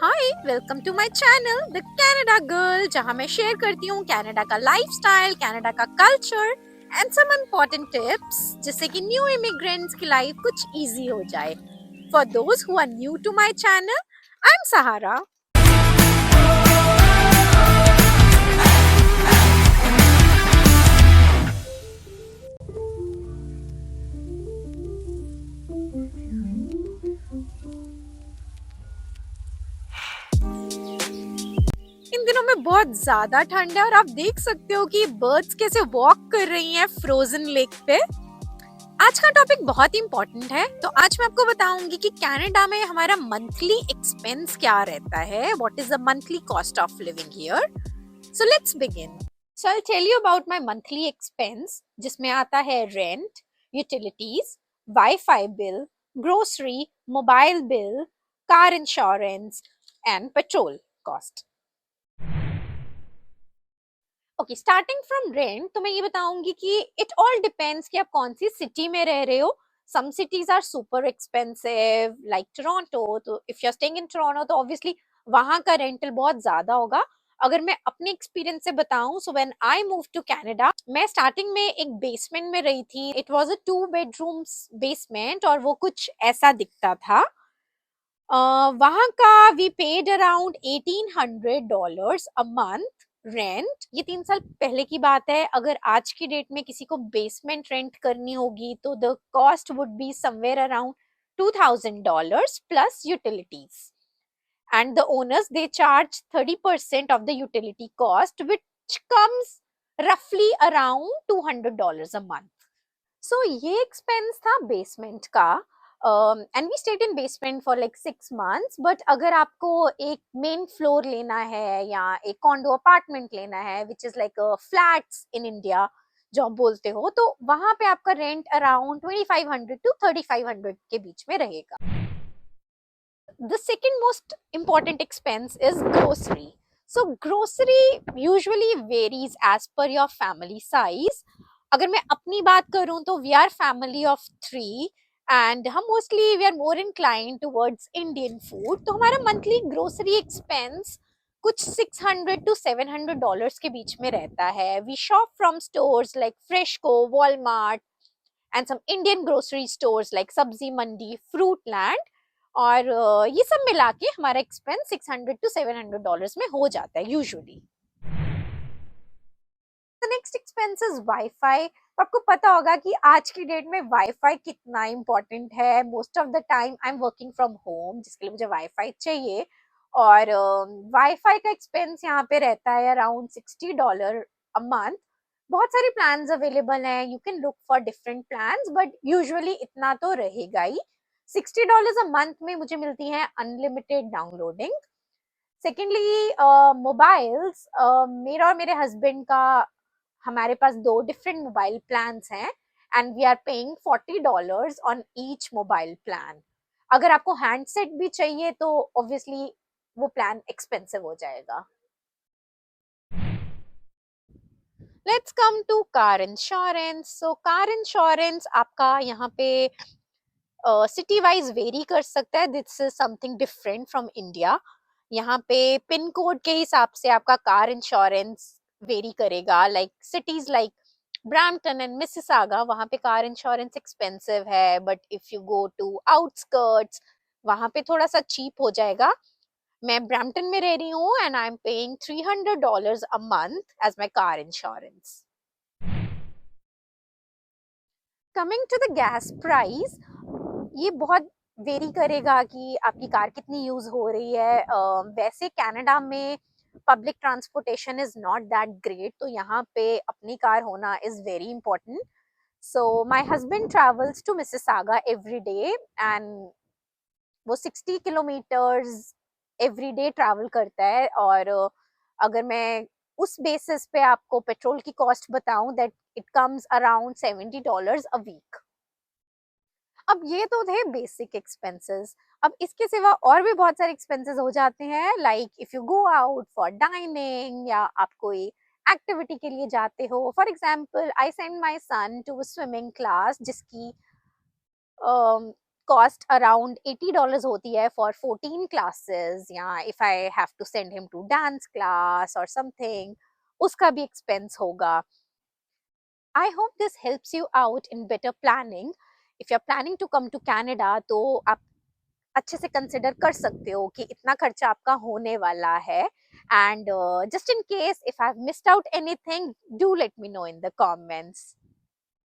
Hi, welcome to my channel the Canada girl, जहां मैं share करती हूँ कनाडा का लाइफस्टाइल, कनाडा का culture and some important tips, जिससे कि न्यू इमिग्रेंट्स की लाइफ कुछ इजी हो जाए। For those who are new to my channel, I am Sahara. इन दिनों में बहुत ज्यादा ठंड है और आप देख सकते हो कि बर्ड्स कैसे वॉक कर रही हैं फ्रोजन लेक पे। आज का टॉपिक बहुत इंपॉर्टेंट है, तो आज मैं आपको बताऊंगी कि कनाडा में हमारा मंथली एक्सपेंस क्या रहता है, what is the monthly cost of living here. So let's begin. So I tell you about my monthly expense, जिसमें आता है rent, utilities, wifi bill, grocery, mobile bill, car insurance and petrol cost. Okay, starting from rent, तो मैं ये बताऊंगी कि it all depends कि आप कौन सी सिटी में रह रहे हो। Some cities are super expensive like Toronto, तो if you are staying in Toronto तो ऑब्वियसली वहां का रेंटल बहुत ज्यादा होगा। अगर मैं अपने एक्सपीरियंस से बताऊं, so when I move to Canada, मैं स्टार्टिंग में एक बेसमेंट में रही थी। It was a 2 bedrooms basement और वो कुछ ऐसा दिखता था। वहां का we paid around $1800 a month rent. ये 3 साल पहले की बात है। अगर आज की डेट में किसी को बेसमेंट रेंट करनी होगी तो the cost would be somewhere around $2000 plus utilities, and the owners they charge 30% of the utility cost, which comes roughly around $200 a month. So ये एक्सपेंस था बेसमेंट का, and we stayed in basement for like 6 months. But अगर आपको एक main floor लेना है या एक कॉन्डो अपार्टमेंट लेना है, which is like flats in India जो आप बोलते हो, तो वहां पे आपका रेंट अराउंड 2500 to 3500 के बीच में रहेगा। The second most important expense is grocery. So grocery usually varies as per your family size. अगर मैं अपनी बात करूं तो we are family of 3 and हम mostly we are more inclined towards Indian food. तो हमारा monthly grocery expense कुछ $600 to $700 के बीच में रहता है। We shop from stores like Freshco, Walmart and some Indian grocery stores like Sabzi Mandi, Fruitland, और ये सब मिला के हमारा एक्सपेंस $600 to $700 में हो जाता है usually. The next expense is wifi. आपको पता होगा कि आज की डेट में वाईफाई कितना इंपॉर्टेंट है। Most of the time I am working from home, जिसके लिए मुझे वाईफाई चाहिए। और वाईफाई का एक्सपेंस यहाँ पे रहता है अराउंड $60 अ मंथ। बहुत सारे प्लान्स अवेलेबल हैं, you can look for different plans, but usually इतना तो रहेगा ही। $60 अ मंथ में मुझे मिलती है अनलिमिटेड डाउनलोडिंग। सेकेंडली मोबाइल्स, मेरा और मेरे हस्बैंड का, हमारे पास 2 डिफरेंट मोबाइल प्लान्स हैं and we are paying $40 on each mobile plan. अगर आपको हैंडसेट भी चाहिए तो ऑब्वियसली वो प्लान एक्सपेंसिव हो जाएगा। Let's come to car insurance. So car insurance आपका यहाँ पे सिटी वाइज वेरी कर सकता है। This is something different from India. यहाँ पे पिन कोड के हिसाब से आपका कार इंश्योरेंस वेरी करेगा। Like cities like Brampton and Mississauga, वहाँ पे कार इंश्योरेंस एक्सपेंसिव है, but if you go to outskirts वहाँ पे थोड़ा सा चीप हो जाएगा। मैं ब्रैम्पटन में रह रही हूँ and I am paying $300 a month as my car insurance. Coming to the gas price, ये बहुत वेरी करेगा कि आपकी कार कितनी यूज हो रही है। वैसे कनाडा में public transportation is not that great, तो यहाँ पे अपनी कार होना is very important. So my husband travels to Mississauga every day एंड वो 60 किलोमीटर्स एवरी डे ट्रैवल करता है। और अगर मैं उस बेसिस पे आपको पेट्रोल की कॉस्ट बताऊं, that it comes around $70 a week. अब ये तो थे बेसिक एक्सपेंसेस। अब इसके सिवा और भी बहुत सारे एक्सपेंसेस हो जाते हैं, like if you go out for dining या आप कोई एक्टिविटी के लिए जाते हो। For example, I send my son to swimming class जिसकी कॉस्ट अराउंड $80 होती है फॉर 14 क्लासेस, या if I have to send him to dance class और समथिंग, उसका भी एक्सपेंस होगा. I hope this helps you out in better planning. If you are planning to come to Canada तो आप अच्छे से कंसिडर कर सकते हो कि इतना खर्चा आपका होने वाला है. And just in case if I have missed out anything, do let me know in the comments.